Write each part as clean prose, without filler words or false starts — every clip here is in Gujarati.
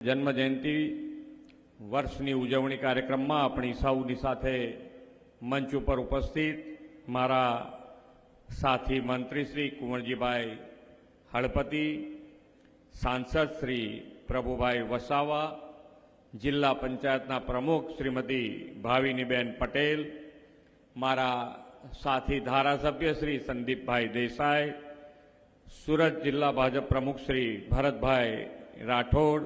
જન્મજયંતિ વર્ષની ઉજવણી કાર્યક્રમમાં આપણી સૌની સાથે મંચ ઉપર ઉપસ્થિત મારા સાથી મંત્રી શ્રી કુંવરજીભાઈ હળપતિ, સાંસદ શ્રી પ્રભુભાઈ વસાવા, જિલ્લા પંચાયતના પ્રમુખ શ્રીમતી ભાવિનીબેન પટેલ, મારા સાથી ધારાસભ્ય શ્રી સંદીપભાઈ દેસાઈ, સુરત જિલ્લા ભાજપ પ્રમુખ શ્રી ભરતભાઈ રાઠોડ,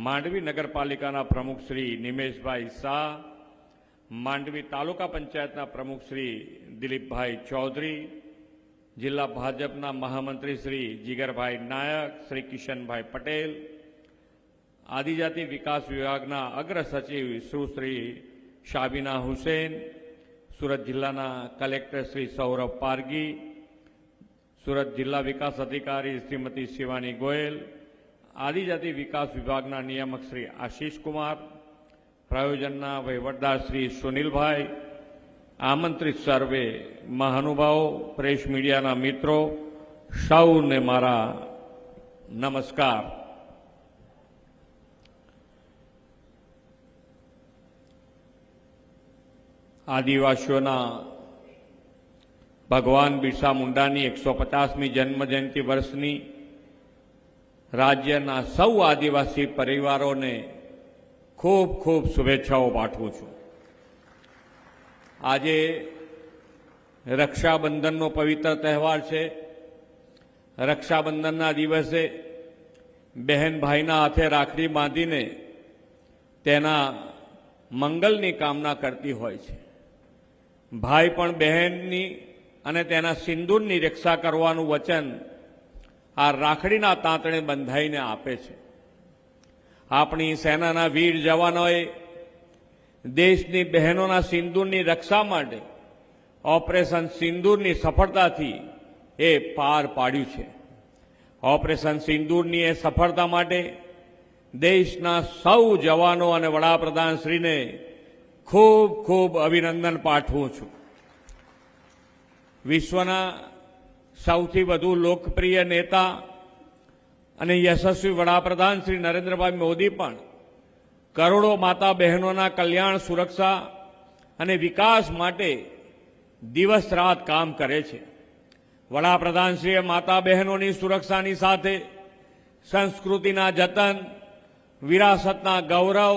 માંડવી નગરપાલિકાના પ્રમુખ શ્રી નિમેશભાઈ શાહ, માંડવી તાલુકા પંચાયતના પ્રમુખ શ્રી દિલીપભાઈ ચૌધરી, જિલ્લા ભાજપના મહામંત્રી શ્રી જીગરભાઈ નાયક, શ્રી કિશનભાઈ પટેલ, આદિજાતિ વિકાસ વિભાગના અગ્ર સચિવ સુશ્રી શાબીના હુસેન, સુરત જિલ્લાના કલેક્ટર શ્રી સૌરભ પારગી, સુરત જિલ્લા વિકાસ અધિકારી શ્રીમતી શિવાની ગોયલ, આદિજાતિ વિકાસ વિભાગના નિયામક શ્રી આશીષ કુમાર, પ્રયોજનના વહીવટદાર શ્રી સુનિલભાઈ, આમંત્રિત સર્વે મહાનુભાવો, પ્રેસ મીડિયાના મિત્રો, સૌને મારા નમસ્કાર. આદિવાસીઓના ભગવાન બિરસા મુંડાની 150મી જન્મજયંતિ વર્ષની રાજ્યના સૌ આદિવાસી પરિવારોને ખૂબ ખૂબ શુભેચ્છાઓ પાઠવું છું. આજે રક્ષાબંધનનો પવિત્ર તહેવાર છે. રક્ષાબંધનના દિવસે બહેન ભાઈના હાથે રાખડી બાંધીને તેના મંગલની કામના કરતી હોય છે. ભાઈ પણ બહેનની અને તેના સિંદૂરની રક્ષા કરવાનું વચન આ રાખડીના તાંતણે બંધાઈને આપે છે. આપણી સેનાના વીર જવાનોએ દેશની બહેનોના સિંદૂરની રક્ષા માટે ઓપરેશન સિંદૂરની સફળતાથી એ પાર પાડ્યું છે. ઓપરેશન સિંદૂરની એ સફળતા માટે દેશના સૌ જવાનો અને વડાપ્રધાનશ્રીને ખૂબ ખૂબ અભિનંદન પાઠવું છું. વિશ્વના સૌથી વધુ લોકપ્રિય નેતા અને યશસ્વી વડાપ્રધાન શ્રી નરેન્દ્રભાઈ મોદી પણ કરોડો માતા બહેનોના કલ્યાણ, સુરક્ષા અને વિકાસ માટે દિવસ રાત કામ કરે છે. વડાપ્રધાનશ્રીએ માતા બહેનોની સુરક્ષાની સાથે સંસ્કૃતિના જતન, વિરાસતના ગૌરવ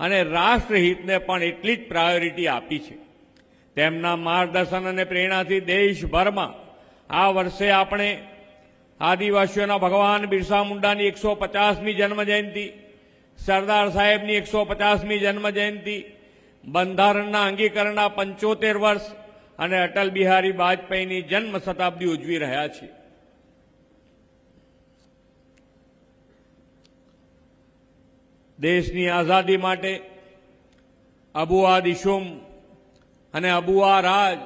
અને રાષ્ટ્રહિતને પણ એટલી જ પ્રાયોરિટી આપી છે. તેમના માર્ગદર્શન અને પ્રેરણાથી દેશભરમાં આ વર્ષે આપણે આદિવાસીઓના ભગવાન બિરસા મુંડાની 150મી જન્મજયંતિ, સરદાર સાહેબની 150મી જન્મજયંતિ, બંધારણના અંગીકરણના 75 વર્ષ અને અટલ બિહારી વાજપેયીની જન્મ શતાબ્દી ઉજવી રહ્યા છીએ. દેશની આઝાદી માટે અબુઆ દિશુમ અને અબુઆ રાજ,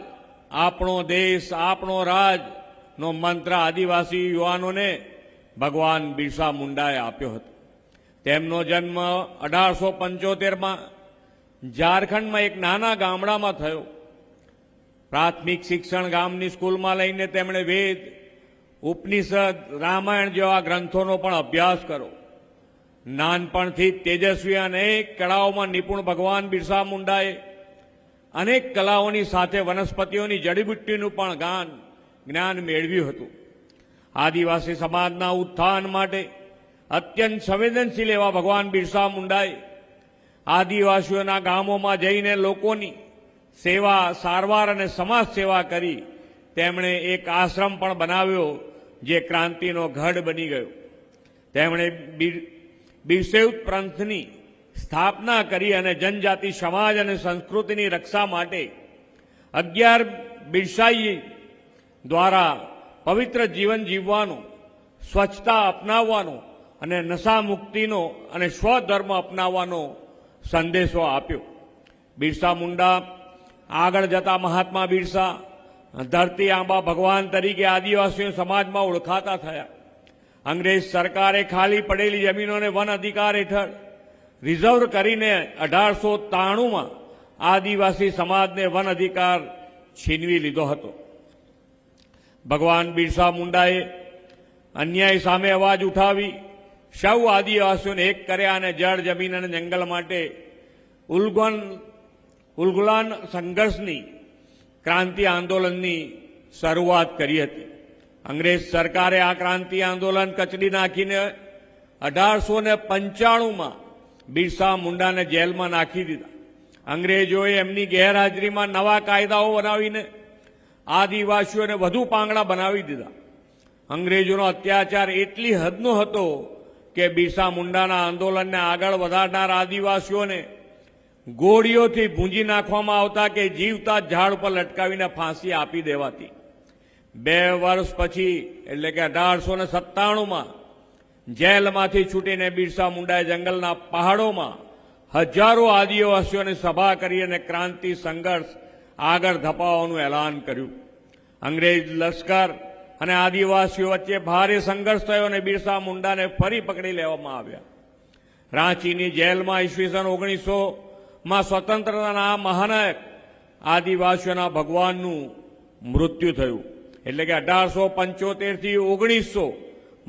આપણો દેશ આપણો રાજ નો મંત્ર આદિવાસી યુવાનોને ભગવાન બિરસા મુંડાએ આપ્યો હતો. તેમનો જન્મ 1875માં ઝારખંડમાં એક નાના ગામડામાં થયો. પ્રાથમિક શિક્ષણ ગામની સ્કૂલમાં લઈને તેમણે વેદ, ઉપનિષદ, રામાયણ જેવા ગ્રંથોનો પણ અભ્યાસ કર્યો. નાનપણથી તેજસ્વી અનેક કળાઓમાં નિપુણ ભગવાન બિરસા મુંડાએ અનેક કલાઓની સાથે વનસ્પતિઓની જડીબુટ્ટીનું પણ જ્ઞાન મેળવ્યું હતું. આદિવાસી સમાજના ઉત્થાન માટે અત્યંત સંવેદનશીલ એવા ભગવાન બિરસા મુંડાએ આદિવાસીઓના ગામોમાં જઈને લોકોની સેવા, સારવાર અને સમાજ સેવા કરી તેમણે એક આશ્રમ પણ બનાવ્યો જે ક્રાંતિનો ગઢ બની ગયો. તેમણે બિરસેવત પંથની સ્થાપના કરી અને જનજાતિ સમાજ અને સંસ્કૃતિની રક્ષા માટે 11 બિરસાઈ દ્વારા પવિત્ર જીવન જીવવાનો, સ્વચ્છતા અપનાવવાનો અને નશા મુક્તિનો અને સ્વધર્મ અપનાવવાનો સંદેશો આપ્યો. બિરસા મુંડા આગળ જતા મહાત્મા બિરસા, ધરતી આંબા ભગવાન તરીકે આદિવાસીઓ સમાજમાં ઓળખાતા થયા. અંગ્રેજ સરકારે ખાલી પડેલી જમીનોને વન અધિકાર હેઠળ રિઝર્વ કરીને 1893માં આદિવાસી સમાજને વન અધિકાર છીનવી લીધો હતો. ભગવાન બિરસા મુંડાએ અન્યાય સામે અવાજ ઉઠાવી સૌ આદિવાસીઓને એક કર્યા અને જળ, જમીન અને જંગલ માટે ઉલગુલાન સંઘર્ષની ક્રાંતિ આંદોલનની શરૂઆત કરી હતી. અંગ્રેજ સરકારે આ ક્રાંતિ આંદોલન કચડી નાખીને 1895માં બિરસા મુંડાને જેલમાં નાખી દીધા. અંગ્રેજોએ એમની ગેરહાજરીમાં નવા કાયદાઓ બનાવીને આદિવાસીઓને વધુ પાંગડા બનાવી દીધા. અંગ્રેજોનો અત્યાચાર એટલી હદનો હતો કે બિરસા મુંડાના આંદોલનને આગળ વધારનાર આદિવાસીઓને ગોળીઓથી ભૂંજી નાખવામાં આવતા કે જીવતા ઝાડ પર લટકાવીને ફાંસી આપી દેવાતી. 2 વર્ષ પછી એટલે કે 1897માં જેલમાંથી છૂટીને બિરસા મુંડાએ જંગલના પહાડોમાં હજારો આદિવાસીઓની સભા કરી અને ક્રાંતિ સંઘર્ષ આગળ ધપાવવાનું એલાન કર્યું. અંગ્રેજ લશ્કર અને આદિવાસીઓ વચ્ચે ભારે સંઘર્ષ થયો અને બિરસા મુંડાને ફરી પકડી લેવામાં આવ્યા. રાંચીની જેલમાં ઈસવીસન 1900માં સ્વતંત્રતાના મહાનાયક આદિવાસીઓના ભગવાનનું મૃત્યુ થયું. એટલે કે 1875 થી 1900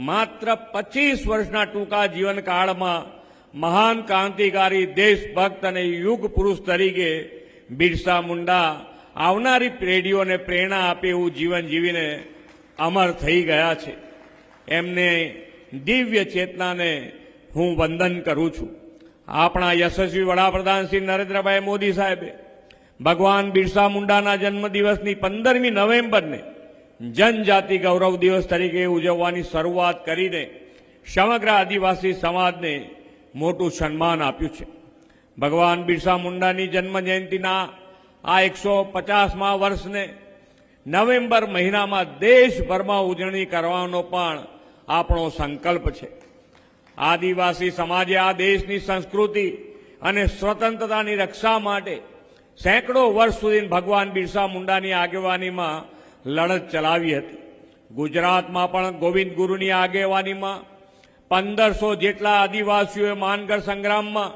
માત્ર 25 વર્ષના ટૂંકા જીવનકાળમાં મહાન ક્રાંતિકારી, દેશભક્ત અને યુગ પુરુષ તરીકે બિરસા મુંડા આવનારી પેઢીઓને પ્રેરણા આપે એવું જીવન જીવીને અમર થઈ ગયા છે. એમને દિવ્ય ચેતનાને હું વંદન કરું છું. આપણા યશસ્વી વડાપ્રધાન શ્રી નરેન્દ્રભાઈ મોદી સાહેબે ભગવાન બિરસા મુંડાના જન્મદિવસની 15મી નવેમ્બરને જનજાતિ ગૌરવ દિવસ તરીકે ઉજવવાની શરૂઆત કરીને સમગ્ર આદિવાસી સમાજને મોટું સન્માન આપ્યું છે. ભગવાન બિરસા મુંડાની જન્મ જયંતિના આ 150મા વર્ષને નવેમ્બર મહિનામાં દેશભરમાં ઉજવણી કરવાનો પણ આપણો સંકલ્પ છે. આદિવાસી સમાજે આ દેશની સંસ્કૃતિ અને સ્વતંત્રતાની રક્ષા માટે સેંકડો વર્ષ સુધી ભગવાન બિરસા મુંડાની આગેવાનીમાં લડત ચલાવી હતી. ગુજરાતમાં પણ ગોવિંદ ગુરુની આગેવાનીમાં 1500 જેટલા આદિવાસીઓએ માનગઢ સંગ્રામમાં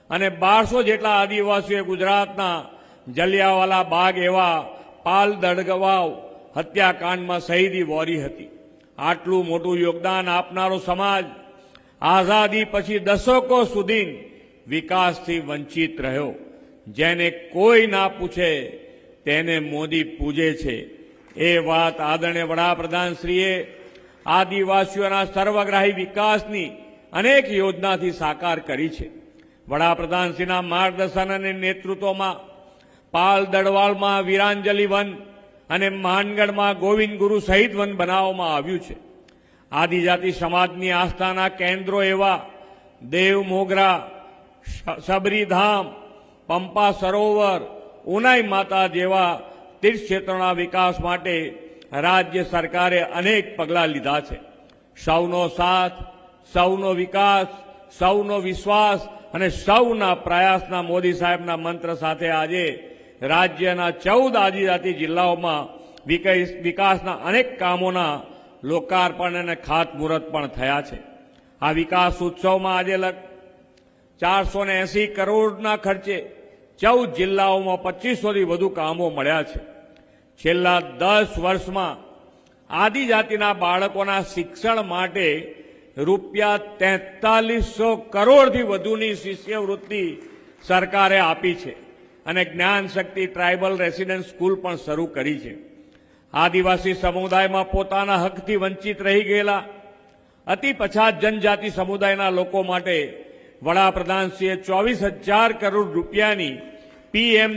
અને 1200 જેટલા આદિવાસીઓએ ગુજરાતના જલિયાવાલા બાગ એવા પાલ દડગવાવ હત્યાકાંડમાં શહીદી વહોરી હતી. આટલું મોટું યોગદાન આપનારો સમાજ આઝાદી પછી દશકો સુધી વિકાસથી વંચિત રહ્યો. જેને કોઈ ના પૂછે તેને મોદી પૂજે છે. એ વાત આદરણીય વડાપ્રધાનશ્રીએ આદિવાસીઓના સર્વગ્રાહી વિકાસની અનેક યોજનાથી સાકાર કરી છે. વડાપ્રધાનશ્રીના માર્ગદર્શન અને નેતૃત્વમાં પાલ દડવાલમાં વીરાંજલિ વન અને માનગઢમાં ગોવિંદ ગુરુ શહીદ વન બનાવવામાં આવ્યું છે. આદિજાતિ સમાજની આસ્થાના કેન્દ્રો એવા દેવ મોગરા, સબરીધામ, પંપા સરોવર, ઉનાઈ માતા જેવા તીર્થક્ષેત્રોના વિકાસ માટે રાજ્ય સરકારે અનેક પગલાં લીધા છે. સૌનો સાથ, સૌનો વિકાસ, સૌનો વિશ્વાસ અને સૌના પ્રયાસના મોદી સાહેબના મંત્ર સાથે આજે રાજ્યના 14 આદિજાતિ જિલ્લાઓમાં વિકાસના અનેક કામોના લોકાર્પણ અને ખાતમુહૂર્ત પણ થયા છે. આ વિકાસ ઉત્સવમાં આજે 480 કરોડના ખર્ચે 14 જિલ્લાઓમાં 2500થી વધુ કામો મળ્યા છે. છેલ્લા 10 વર્ષમાં આદિજાતિના બાળકોના શિક્ષણ માટે રૂપિયા 4300 કરોડથી વધુની શિષ્યવૃત્તિ સરકારે આપી છે અને જ્ઞાન શક્તિ ટ્રાઇબલ રેસિડેન્સ સ્કૂલ પણ શરૂ કરી છે. આદિવાસી સમુદાયમાં પોતાના હકથી વંચિત રહી ગયેલા અતિ પછાત જનજાતિ સમુદાયના લોકો માટે વડાપ્રધાનશ્રીએ 24,000 કરોડ રૂપિયાની PM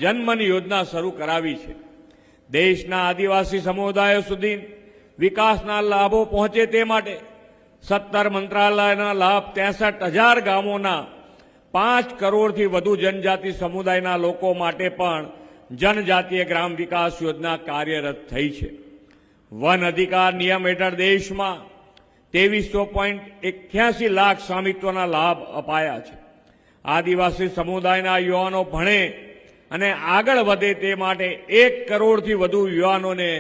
જનમન યોજના શરૂ કરાવી છે. દેશના આદિવાસી સમુદાયો સુધી વિકાસના લાભો પહોંચે તે માટે 17 મંત્રાલયના લાભ 63,000 ગામોના 5 કરોડથી વધુ જનજાતિ સમુદાયના લોકો માટે પણ જનજાતીય ગ્રામ વિકાસ યોજના કાર્યરત થઈ છે. વન અધિકાર નિયમ હેઠળ દેશમાં 2381 લાખ સ્વામિત્વના લાભ અપાયા છે. આદિવાસી સમુદાયના યુવાનો ભણે અને આગળ વધે તે માટે 1 કરોડથી વધુ યુવાનોને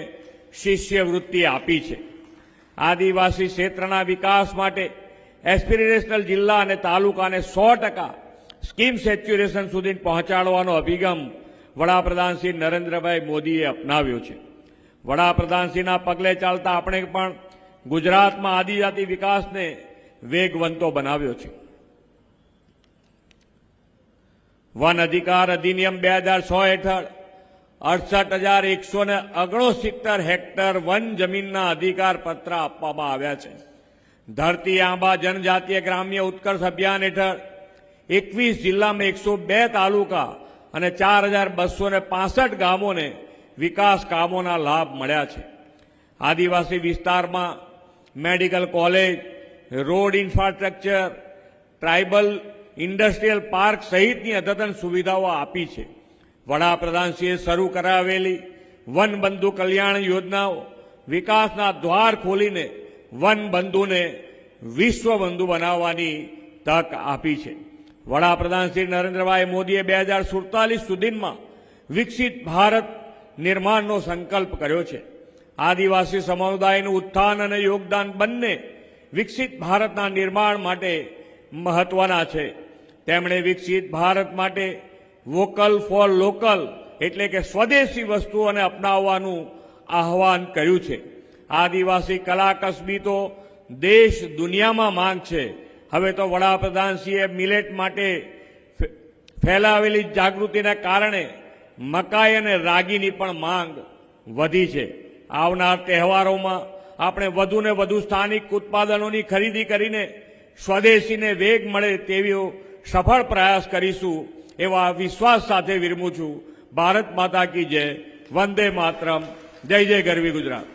શિષ્યવૃત્તિ આપી છે. આદિવાસી ક્ષેત્રના વિકાસ માટે એસ્પિરેશનલ જિલ્લા અને તાલુકાને 100% સ્કીમ સેચ્યુરેશન સુધી પહોંચાડવાનો અભિગમ વડાપ્રધાન શ્રી નરેન્દ્રભાઈ મોદીએ અપનાવ્યો છે. વડાપ્રધાનશ્રીના પગલે ચાલતા આપણે પણ ગુજરાતમાં આદિજાતિ વિકાસને વેગવંતો બનાવ્યો છે. વન અધિકાર અધિનિયમ 2006 હેઠળ 68,169 હેક્ટર વન જમીનના અધિકાર પત્ર આપવામાં આવ્યા છે. ધરતી આંબા જનજાતીય ગ્રામ્ય ઉત્કર્ષ અભિયાન હેઠળ 21 જિલ્લામાં 102 તાલુકા અને 4,265 ગામોને વિકાસ કામોના લાભ મળ્યા છે. આદિવાસી વિસ્તારમાં medical college, road infrastructure, tribal industrial park સહિતની અદ્યતન સુવિધાઓ આપી છે. વડાપ્રધાનશ્રીએ શરૂ કરાવેલી વનબંધુ કલ્યાણ યોજનાઓ વિકાસના દ્વાર ખોલીને વનબંધુને વિશ્વબંધુ બનાવવાની તક આપી છે. વડાપ્રધાન શ્રી નરેન્દ્રભાઈ મોદીએ 2047 સુધીમાં વિકસિત ભારત નિર્માણનો સંકલ્પ કર્યો છે. આદિવાસી સમુદાયનું ઉત્થાન અને યોગદાન બંને વિકસિત ભારતના નિર્માણ માટે મહત્વના છે. તેમણે વિકસિત ભારત માટે વોકલ ફોર લોકલ એટલે કે સ્વદેશી વસ્તુઓને અપનાવવાનું આહવાન કર્યું છે. આદિવાસી કલા કસબી દેશ દુનિયામાં માંગ છે. હવે તો વડાપ્રધાનશ્રીએ મિલેટ માટે ફેલાવેલી જાગૃતિના કારણે મકાઈ અને રાગીની પણ માંગ વધી છે. આવનાર તહેવારોમાં આપણે વધુને વધુ સ્થાનિક ઉત્પાદનોની ખરીદી કરીને સ્વદેશીને વેગ મળે તેવો સફળ પ્રયાસ કરીશું એવા વિશ્વાસ સાથે વિરમું છું. ભારત માતા કી જય. વંદે માતરમ. જય જય ગરવી ગુજરાત.